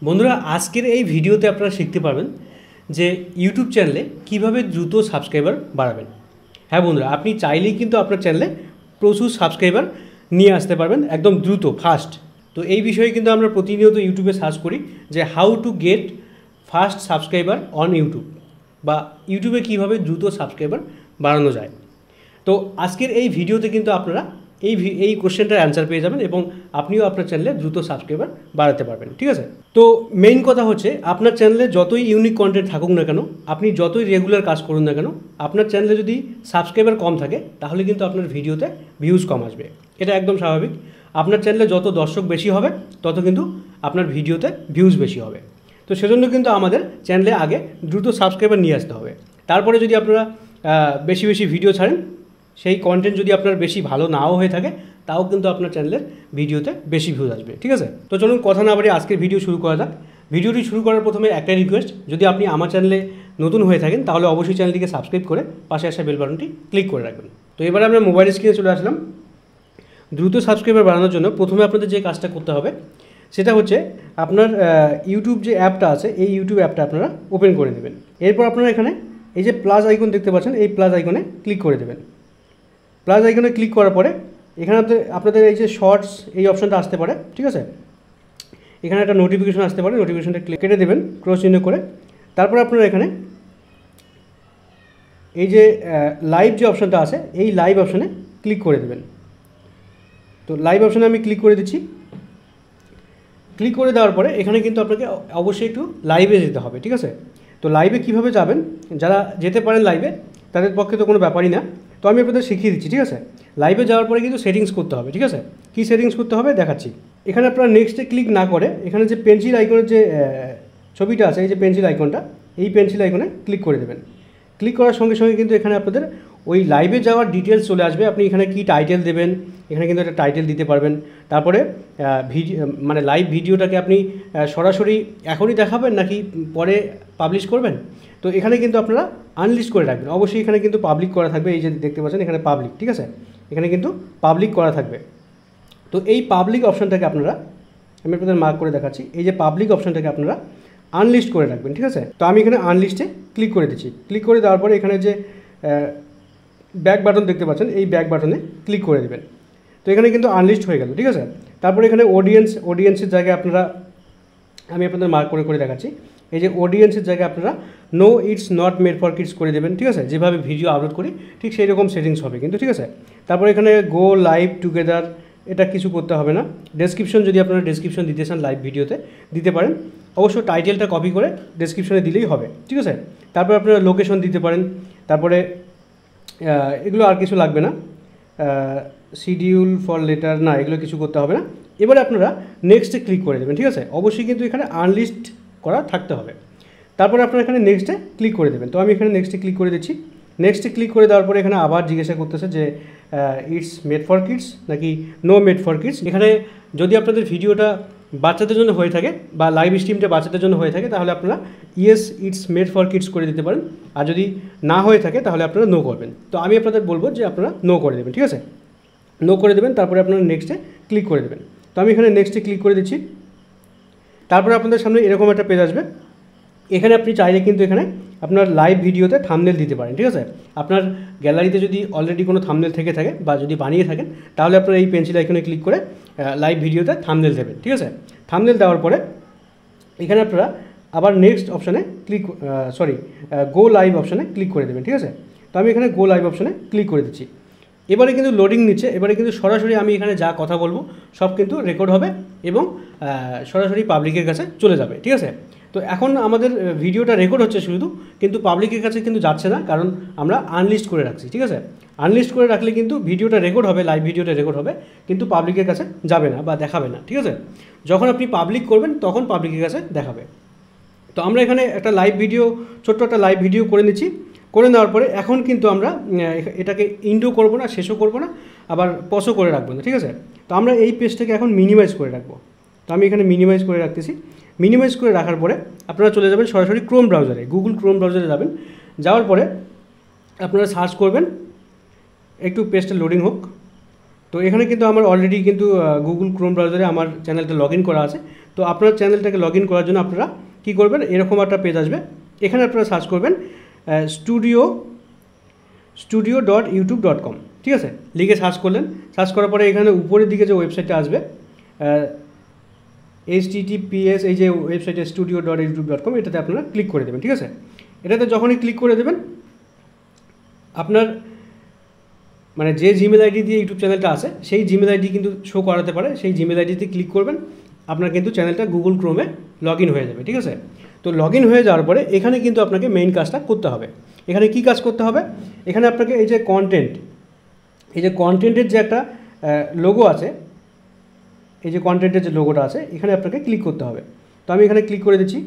বন্ধুরা আজকের এই ভিডিওতে আপনারা শিখতে পারবেন যে ইউটিউব চ্যানেলে কিভাবে দ্রুত সাবস্ক্রাইবার বাড়াবেন। হ্যাঁ বন্ধুরা, আপনি চাইলেই কিন্তু আপনার চ্যানেলে প্রচুর সাবস্ক্রাইবার নিয়ে আসতে পারবেন একদম দ্রুত ফাস্ট। তো এই বিষয়ে কিন্তু আমরা প্রতিনিয়ত ইউটিউবে সার্চ করি যে how to get fast subscriber on YouTube, বা ইউটিউবে কীভাবে দ্রুত সাবস্ক্রাইবার বাড়ানো যায়। তো আজকের এই ভিডিওতে কিন্তু আপনারা এই কোশ্চেনটার অ্যান্সার পেয়ে যাবেন এবং আপনিও আপনার চ্যানেলে দ্রুত সাবস্ক্রাইবার বাড়াতে পারবেন। ঠিক আছে, তো মেইন কথা হচ্ছে আপনার চ্যানেলে যতই ইউনিক কন্টেন্ট থাকুক না কেন, আপনি যতই রেগুলার কাজ করুন না কেন, আপনার চ্যানেলে যদি সাবস্ক্রাইবার কম থাকে তাহলে কিন্তু আপনার ভিডিওতে ভিউজ কম আসবে। এটা একদম স্বাভাবিক। আপনার চ্যানেলে যত দর্শক বেশি হবে তত কিন্তু আপনার ভিডিওতে ভিউজ বেশি হবে। তো সেজন্য কিন্তু আমাদের চ্যানেলে আগে দ্রুত সাবস্ক্রাইবার নিয়ে আসতে হবে। তারপরে যদি আপনারা বেশি বেশি ভিডিও ছাড়েন, সেই কন্টেন্ট যদি আপনার বেশি ভালো নাও হয়ে থাকে, তাও কিন্তু আপনার চ্যানেলের ভিডিওতে বেশি ভিউজ আসবে। ঠিক আছে, তো চলুন কথা না বাড়িয়ে আজকের ভিডিও শুরু করা যাক। ভিডিওটি শুরু করার প্রথমে একটা রিকোয়েস্ট, যদি আপনি আমার চ্যানেলে নতুন হয়ে থাকেন তাহলে অবশ্যই চ্যানেলটিকে সাবস্ক্রাইব করে পাশে আসা বেল বাটনটি ক্লিক করে রাখবেন। তো এবার আমরা মোবাইল স্ক্রিনে চলে আসলাম। দ্রুত সাবস্ক্রাইবার বাড়ানোর জন্য প্রথমে আপনাদের যে কাজটা করতে হবে সেটা হচ্ছে আপনার ইউটিউব যে অ্যাপটা আছে, এই ইউটিউব অ্যাপটা আপনারা ওপেন করে দেবেন। এরপর আপনারা এখানে এই যে প্লাস আইকন দেখতে পাচ্ছেন, এই প্লাস আইকনে ক্লিক করে দেবেন। প্লাস আইকনে ক্লিক করার পরে এখানে আপনাদের এই যে শর্টস এই অপশানটা আসতে পারে। ঠিক আছে, এখানে একটা নোটিফিকেশন আসতে পারে, নোটিফিকেশনটা কেটে দেবেন ক্রস চিহ্ন করে। তারপরে আপনারা এখানে এই যে লাইভ যে অপশানটা আছে, এই লাইভ অপশানে ক্লিক করে দেবেন। তো লাইভ অপশানে আমি ক্লিক করে দিচ্ছি। ক্লিক করে দেওয়ার পরে এখানে কিন্তু আপনাকে অবশ্যই একটু লাইভে যেতে হবে। ঠিক আছে, তো লাইভে কীভাবে যাবেন, যারা যেতে পারেন লাইভে তাদের পক্ষে তো কোনো ব্যাপারই না, তো আমি আপনাদের শিখিয়ে দিচ্ছি। ঠিক আছে, লাইভে যাওয়ার পরে কিন্তু সেটিংস করতে হবে। ঠিক আছে, কী সেটিংস করতে হবে দেখাচ্ছি। এখানে আপনারা নেক্সটে ক্লিক না করে এখানে যে পেন্সিল আইকনের যে ছবিটা আছে, এই যে পেন্সিল আইকনটা, এই পেন্সিল আইকনে ক্লিক করে দেবেন। ক্লিক করার সঙ্গে সঙ্গে কিন্তু এখানে আপনাদের ওই লাইভে যাওয়ার ডিটেলস চলে আসবে। আপনি এখানে কী টাইটেল দেবেন, এখানে কিন্তু একটা টাইটেল দিতে পারবেন। তারপরে মানে লাইভ ভিডিওটাকে আপনি সরাসরি এখনই দেখাবেন নাকি পরে পাবলিশ করবেন, তো এখানে কিন্তু আপনারা আনলিস্ট করে রাখবেন। অবশ্যই এখানে কিন্তু পাবলিক করা থাকবে, এই যে দেখতে পাচ্ছেন এখানে পাবলিক। ঠিক আছে, এখানে কিন্তু পাবলিক করা থাকবে। তো এই পাবলিক অপশানটাকে আপনারা, আমি আপনাদের মার্ক করে দেখাচ্ছি, এই যে পাবলিক অপশানটাকে আপনারা আনলিস্ট করে রাখবেন। ঠিক আছে, তো আমি এখানে আনলিস্টে ক্লিক করে দিচ্ছি। ক্লিক করে দেওয়ার পরে এখানে যে ব্যাক বাটন দেখতে পাচ্ছেন, এই ব্যাক বাটনে ক্লিক করে দেবেন। তো এখানে কিন্তু আনলিস্ট হয়ে গেল। ঠিক আছে, তারপরে এখানে অডিয়েন্সের জায়গায় আপনারা, আমি আপনাদের মার্ক করে করে দেখাচ্ছি, এই যে অডিয়েন্সের জায়গায় আপনারা no it's not made for kids করে দেবেন। ঠিক আছে, যেভাবে ভিডিও আপলোড করি ঠিক সেই রকম সেটিংস হবে কিন্তু। ঠিক আছে, তারপরে এখানে গো লাইভ টুগেদার, এটা কিছু করতে হবে না। ডেসক্রিপশন যদি আপনারা ডেসক্রিপশন দিতে চান লাইভ ভিডিওতে দিতে পারেন, অবশ্য টাইটেলটা কপি করে ডেসক্রিপশনে দিলেই হবে। ঠিক আছে, তারপরে আপনারা লোকেশন দিতে পারেন। তারপরে এগুলো আর কিছু লাগবে না, শিডিউল ফর লেটার না, এগুলো কিছু করতে হবে না। এবারে আপনারা নেক্সটে ক্লিক করে দেবেন। ঠিক আছে, অবশ্যই কিন্তু এখানে আনলিস্ট করা থাকতে হবে। তারপরে আপনারা এখানে নেক্সটে ক্লিক করে দেবেন। তো আমি এখানে নেক্সটে ক্লিক করে দিচ্ছি। নেক্সটে ক্লিক করে দেওয়ার পরে এখানে আবার জিজ্ঞাসা করতেছে যে ইটস মেড ফর কিডস নাকি নো মেড ফর কিডস। এখানে যদি আপনাদের ভিডিওটা বাচ্চাদের জন্য হয়ে থাকে বা লাইভ স্ট্রিমটা বাচ্চাদের জন্য হয়ে থাকে তাহলে আপনারা yes it's made for kids করে দিতে পারেন, আর যদি না হয়ে থাকে তাহলে আপনারা নো করবেন। তো আমি আপনাদের বলবো যে আপনারা নো করে দেবেন। ঠিক আছে, নো করে দেবেন, তারপরে আপনারা নেক্সটে ক্লিক করে দেবেন। তো আমি এখানে নেক্সটে ক্লিক করে দিচ্ছি। তারপরে আপনাদের সামনে এরকম একটা পেজ আসবে। এখানে আপনি চাইলে কিন্তু এখানে আপনার লাইভ ভিডিওতে থাম্বনেল দিতে পারেন। ঠিক আছে, আপনার গ্যালারিতে যদি অলরেডি কোনো থাম্বনেল থেকে থাকে বা যদি বানিয়ে থাকেন তাহলে আপনারা এই পেন্সিল আইকনে ক্লিক করে লাইভ ভিডিওতে থাম্বনেল দেবেন। ঠিক আছে, থাম্বনেল দেওয়ার পরে এখানে আপনারা আবার নেক্সট অপশানে গো লাইভ অপশানে ক্লিক করে দেবেন। ঠিক আছে, তো আমি এখানে গো লাইভ অপশানে ক্লিক করে দিচ্ছি। এবারে কিন্তু লোডিং নিচ্ছে। এবারে কিন্তু সরাসরি আমি এখানে যা কথা বলবো সব কিন্তু রেকর্ড হবে এবং সরাসরি পাবলিকের কাছে চলে যাবে। ঠিক আছে, তো এখন আমাদের ভিডিওটা রেকর্ড হচ্ছে শুধু, কিন্তু পাবলিকের কাছে কিন্তু যাচ্ছে না, কারণ আমরা আনলিস্ট করে রাখছি। ঠিক আছে, আনলিস্ট করে রাখলে কিন্তু ভিডিওটা রেকর্ড হবে, লাইভ ভিডিওটা রেকর্ড হবে, কিন্তু পাবলিকের কাছে যাবে না বা দেখাবে না। ঠিক আছে, যখন আপনি পাবলিক করবেন তখন পাবলিকের কাছে দেখাবে। তো আমরা এখানে একটা লাইভ ভিডিও, ছোট্ট একটা লাইভ ভিডিও করে নিচ্ছি। করে নেওয়ার পরে এখন কিন্তু আমরা এটাকে ইন্ডো করবো না, শেষও করবো না, আবার পজও করে রাখবো না। ঠিক আছে, তো আমরা এই পেজটাকে এখন মিনিমাইজ করে রাখবো। তো আমি এখানে মিনিমাইজ করে রাখতেছি। মিনিমাইজ করে রাখার পরে আপনারা চলে যাবেন সরাসরি ক্রোম ব্রাউজারে, গুগল ক্রোম ব্রাউজারে যাবেন। যাওয়ার পরে আপনারা সার্চ করবেন, একটু পেজটা লোডিং হোক, তো এখানে কিন্তু আমার অলরেডি কিন্তু গুগল ক্রোম ব্রাউজারে আমার চ্যানেলটা লগ ইন করা আছে। তো আপনার চ্যানেলটাকে লগ ইন করার জন্য আপনারা কী করবেন, এরকম একটা পেজ আসবে, এখানে আপনারা সার্চ করবেন studio.youtube.com, ঠিক আছে, লিখে সার্চ করলেন। সার্চ করার পরে এখানে উপরের দিকে যে ওয়েবসাইটটা আসবে https, এই যে ওয়েবসাইটে studio.youtube.com, এটাতে আপনারা ক্লিক করে দেবেন, ঠিক আছে। এটাতে যখনই ক্লিক করে দেবেন, আপনার মানে যে জিমেল আইডি দিয়ে ইউটিউব চ্যানেলটা আছে সেই জিমেল আইডি কিন্তু শো করাতে পারে, সেই জিমেল আইডিতে ক্লিক করবেন, আপনার কিন্তু চ্যানেলটা গুগল ক্রোমে লগ ইন হয়ে যাবে, ঠিক আছে। তো লগ ইন হয়ে যাওয়ার পরে এখানে কিন্তু আপনাকে মেইন কাজটা করতে হবে। এখানে কি কাজ করতে হবে, এখানে আপনাকে এই যে কন্টেন্টের যে একটা লোগো আছে, এই যে কন্টেন্টের যে লোগোটা আছে, এখানে আপনাকে ক্লিক করতে হবে। তো আমি এখানে ক্লিক করে দিচ্ছি।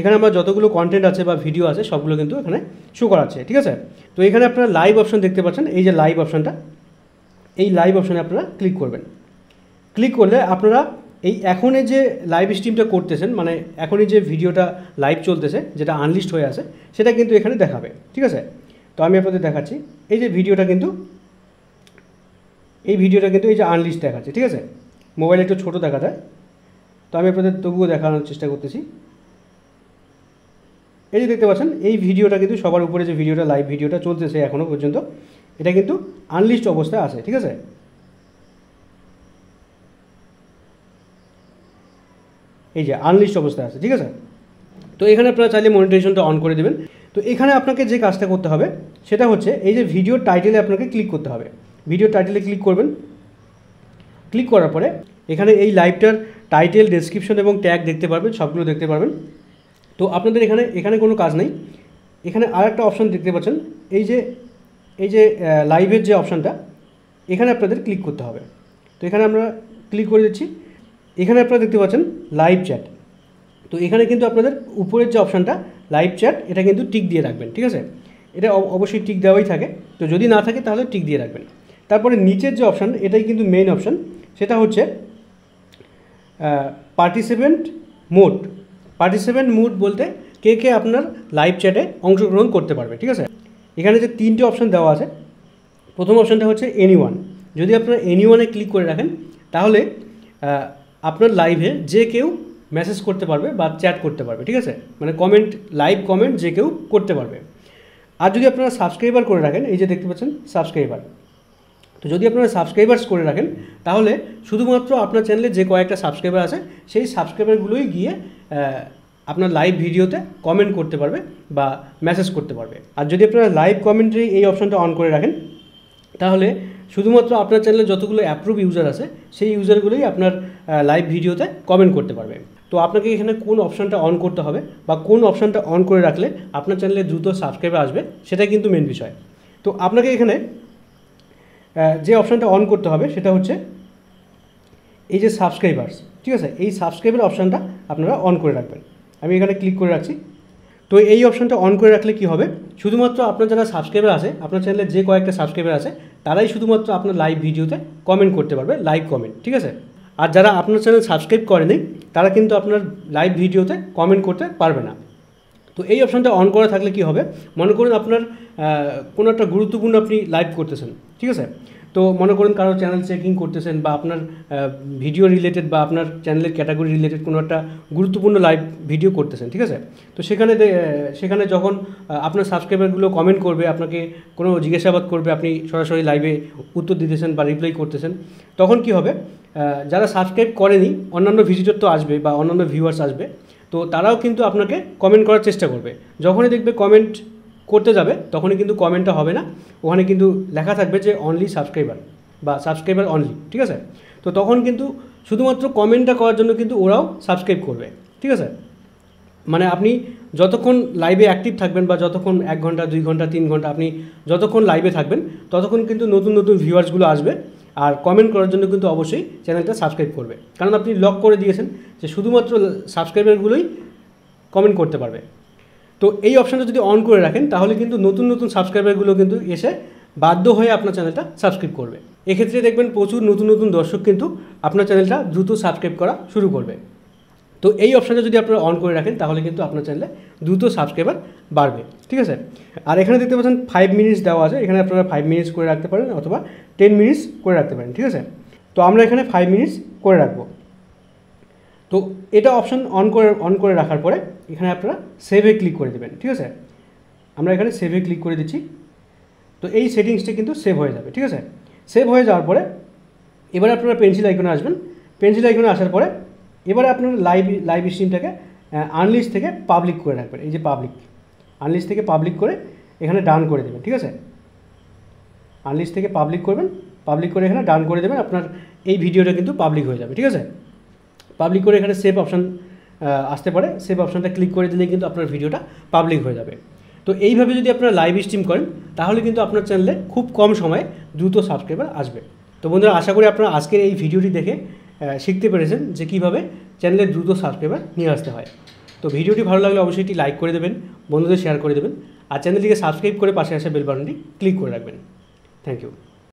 এখানে আমার যতগুলো কন্টেন্ট আছে বা ভিডিও আছে সবগুলো কিন্তু এখানে শো করাচ্ছে, ঠিক আছে। তো এখানে আপনারা লাইভ অপশন দেখতে পাচ্ছেন, এই যে লাইভ অপশনটা, এই লাইভ অপশনে আপনারা ক্লিক করবেন। ক্লিক করলে আপনারা এই এখনই যে লাইভ স্ট্রিমটা করতেছেন, মানে এখনই যে ভিডিওটা লাইভ চলতেছে, যেটা আনলিস্ট হয়ে আছে, সেটা কিন্তু এখানে দেখাবে, ঠিক আছে। তো আমি আপনাদের দেখাচ্ছি, এই যে ভিডিওটা কিন্তু এই যে আনলিস্ট দেখাচ্ছে, ঠিক আছে। মোবাইল একটু ছোটো দেখা যায়, তো আমি আপনাদের তবুও দেখানোর চেষ্টা করতেছি। এই যে দেখতে পাচ্ছেন, এই ভিডিওটা কিন্তু সবার উপরে যে ভিডিওটা লাইভ ভিডিওটা চলতেছে এখনও পর্যন্ত, এটা কিন্তু আনলিস্ট অবস্থায় আছে, ঠিক আছে। এই যে আনলিস্ট অবস্থায় আছে, ঠিক আছে। তো এখানে আপনারা চাইলে মনিটাইজেশনটা অন করে দেবেন। তো এখানে আপনাকে যে কাজটা করতে হবে সেটা হচ্ছে, এই যে ভিডিওর টাইটেলে আপনাকে ক্লিক করতে হবে। ভিডিওর টাইটেলে ক্লিক করবেন। ক্লিক করার পরে এখানে এই লাইভটার টাইটেল, ডেসক্রিপশন এবং ট্যাগ দেখতে পারবেন, সবগুলো দেখতে পারবেন। তো আপনাদের এখানে কোনো কাজ নেই। এখানে আর একটা অপশান দেখতে পাচ্ছেন, এই যে লাইভের যে অপশানটা, এখানে আপনাদের ক্লিক করতে হবে। তো এখানে আমরা ক্লিক করে দিচ্ছি। এখানে আপনারা দেখতে পাচ্ছেন লাইভ চ্যাট। তো এখানে কিন্তু আপনাদের উপরের যে অপশানটা লাইভ চ্যাট, এটা কিন্তু টিক দিয়ে রাখবেন, ঠিক আছে। এটা অবশ্যই টিক দেওয়াই থাকে, তো যদি না থাকে তাহলে টিক দিয়ে রাখবেন। তারপরে নিচের যে অপশান, এটাই কিন্তু মেইন অপশান, সেটা হচ্ছে পার্টিসিপেন্ট মোড বলতে কে আপনার লাইভ চ্যাটে অংশগ্রহণ করতে পারবে, ঠিক আছে। এখানে যে 3টে অপশান দেওয়া আছে, প্রথম অপশানটা হচ্ছে এনিওয়ান। যদি আপনারা এনিওয়ানে ক্লিক করে রাখেন, তাহলে আপনার লাইভে যে কেউ মেসেজ করতে পারবে বা চ্যাট করতে পারবে, ঠিক আছে, মানে লাইভ কমেন্ট যে কেউ করতে পারবে। আর যদি আপনারা সাবস্ক্রাইবার করে রাখেন, এই যে দেখতে পাচ্ছেন সাবস্ক্রাইবার, তো যদি আপনারা সাবস্ক্রাইবার্স করে রাখেন, তাহলে শুধুমাত্র আপনার চ্যানেলে যে কয়েকটা সাবস্ক্রাইবার আছে সেই সাবস্ক্রাইবারগুলোই গিয়ে আপনার লাইভ ভিডিওতে কমেন্ট করতে পারবে বা মেসেজ করতে পারবে। আর যদি আপনারা লাইভ কমেন্ট্রি এই অপশানটা অন করে রাখেন, তাহলে শুধুমাত্র আপনার চ্যানেলে যতগুলো অ্যাপ্রুভ ইউজার আছে সেই ইউজারগুলোই আপনার লাইভ ভিডিওতে কমেন্ট করতে পারবে। তো আপনাকে এখানে কোন অপশানটা অন করতে হবে বা কোন অপশানটা অন করে রাখলে আপনার চ্যানেলে দ্রুত সাবস্ক্রাইবার আসবে, সেটাই কিন্তু মেন বিষয়। তো আপনাকে এখানে যে অপশানটা অন করতে হবে সেটা হচ্ছে এই যে সাবস্ক্রাইবার্স, ঠিক আছে, এই সাবস্ক্রাইবার অপশানটা আপনারা অন করে রাখবেন। আমি এখানে ক্লিক করে রাখছি। তো এই অপশানটা অন করে রাখলে কি হবে, শুধুমাত্র আপনার যারা সাবস্ক্রাইবার আছে, আপনার চ্যানেলে যে কয়েকটা সাবস্ক্রাইবার আছে, তারাই শুধুমাত্র আপনার লাইভ ভিডিওতে কমেন্ট করতে পারবে, লাইভ কমেন্ট, ঠিক আছে। আর যারা আপনার চ্যানেল সাবস্ক্রাইব করেনি, তারা কিন্তু আপনার লাইভ ভিডিওতে কমেন্ট করতে পারবে না। তো এই অপশানটা অন করা থাকলে কি হবে, মনে করুন আপনার কোনো একটা গুরুত্বপূর্ণ আপনি লাইভ করতেছেন, ঠিক আছে। তো মনে করুন কারো চ্যানেল চেকিং করতেছেন বা আপনার ভিডিও রিলেটেড বা আপনার চ্যানেলের ক্যাটাগরি রিলেটেড কোনো একটা গুরুত্বপূর্ণ লাইভ ভিডিও করতেছেন, ঠিক আছে। তো সেখানে যখন আপনার সাবস্ক্রাইবারগুলো কমেন্ট করবে, আপনাকে কোনো জিজ্ঞাসাবাদ করবে, আপনি সরাসরি লাইভে উত্তর দিতেছেন বা রিপ্লাই করতেছেন, তখন কি হবে, যারা সাবস্ক্রাইব করেনি, অন্যান্য ভিজিটর তো আসবে বা অন্যান্য ভিউয়ার্স আসবে, তো তারাও কিন্তু আপনাকে কমেন্ট করার চেষ্টা করবে। যখনই দেখবে কমেন্ট করতে যাবে, তখনই কিন্তু কমেন্টটা হবে না, ওখানে কিন্তু লেখা থাকবে যে অনলি সাবস্ক্রাইবার বা সাবস্ক্রাইবার অনলি, ঠিক আছে। তো তখন কিন্তু শুধুমাত্র কমেন্টটা করার জন্য কিন্তু ওরাও সাবস্ক্রাইব করবে, ঠিক আছে। মানে আপনি যতক্ষণ লাইভে অ্যাক্টিভ থাকবেন বা যতক্ষণ 1 ঘন্টা 2 ঘন্টা 3 ঘন্টা আপনি যতক্ষণ লাইভে থাকবেন, ততক্ষণ কিন্তু নতুন নতুন ভিউয়ার্সগুলো আসবে আর কমেন্ট করার জন্য কিন্তু অবশ্যই চ্যানেলটা সাবস্ক্রাইব করবে, কারণ আপনি লক করে দিয়েছেন যে শুধুমাত্র সাবস্ক্রাইবারগুলোই কমেন্ট করতে পারবে। তো এই অপশানটা যদি অন করে রাখেন, তাহলে কিন্তু নতুন নতুন সাবস্ক্রাইবারগুলো কিন্তু এসে বাধ্য হয়ে আপনার চ্যানেলটা সাবস্ক্রাইব করবে। এক্ষেত্রে দেখবেন প্রচুর নতুন নতুন দর্শক কিন্তু আপনার চ্যানেলটা দ্রুত সাবস্ক্রাইব করা শুরু করবে। তো এই অপশানটা যদি আপনারা অন করে রাখেন তাহলে কিন্তু আপনার চ্যানেলে দ্রুত সাবস্ক্রাইবার বাড়বে, ঠিক আছে। আর এখানে দেখতে পাচ্ছেন 5 মিনিটস দেওয়া আছে, এখানে আপনারা 5 মিনিটস করে রাখতে পারেন অথবা 10 মিনিটস করে রাখতে পারেন, ঠিক আছে। তো আমরা এখানে 5 মিনিটস করে রাখবো। তো এটা অপশান অন করে রাখার পরে এখানে আপনারা সেভে ক্লিক করে দেবেন, ঠিক আছে। আমরা এখানে সেভে ক্লিক করে দিচ্ছি। তো এই সেটিংসটা কিন্তু সেভ হয়ে যাবে, ঠিক আছে। সেভ হয়ে যাওয়ার পরে এবারে আপনারা পেন্সিল আইকনে আসবেন। পেন্সিল আইকনে আসার পরে এবারে আপনারা লাইভ স্ট্রিমটাকে আনলিস্ট থেকে পাবলিক করে রাখবেন। এই যে পাবলিক, আনলিস্ট থেকে পাবলিক করে এখানে ডান করে দেবেন, ঠিক আছে। আনলিস্ট থেকে পাবলিক করবেন, পাবলিক করে এখানে ডান করে দেবেন, আপনার এই ভিডিওটা কিন্তু পাবলিক হয়ে যাবে, ঠিক আছে। পাবলিক করে এখানে সেভ অপশান আসতে পারে, সেভ অপশানটা ক্লিক করে দিলেই কিন্তু আপনার ভিডিওটা পাবলিক হয়ে যাবে। তো এইভাবে যদি আপনারা লাইভ স্ট্রিম করেন তাহলে কিন্তু আপনার চ্যানেলে খুব কম সময়ে দ্রুত সাবস্ক্রাইবার আসবে। তো বন্ধুরা, আশা করি আপনারা আজকের এই ভিডিওটি দেখে শিখতে পেরেছেন যে কীভাবে চ্যানেলে দ্রুত সাবস্ক্রাইবার নিয়ে আসতে হয়। তো ভিডিওটি ভালো লাগলে অবশ্যই একটি লাইক করে দেবেন, বন্ধুদের শেয়ার করে দেবেন, আর চ্যানেলটিকে সাবস্ক্রাইব করে পাশে আসা বেল বাটনটি ক্লিক করে রাখবেন। Thank you.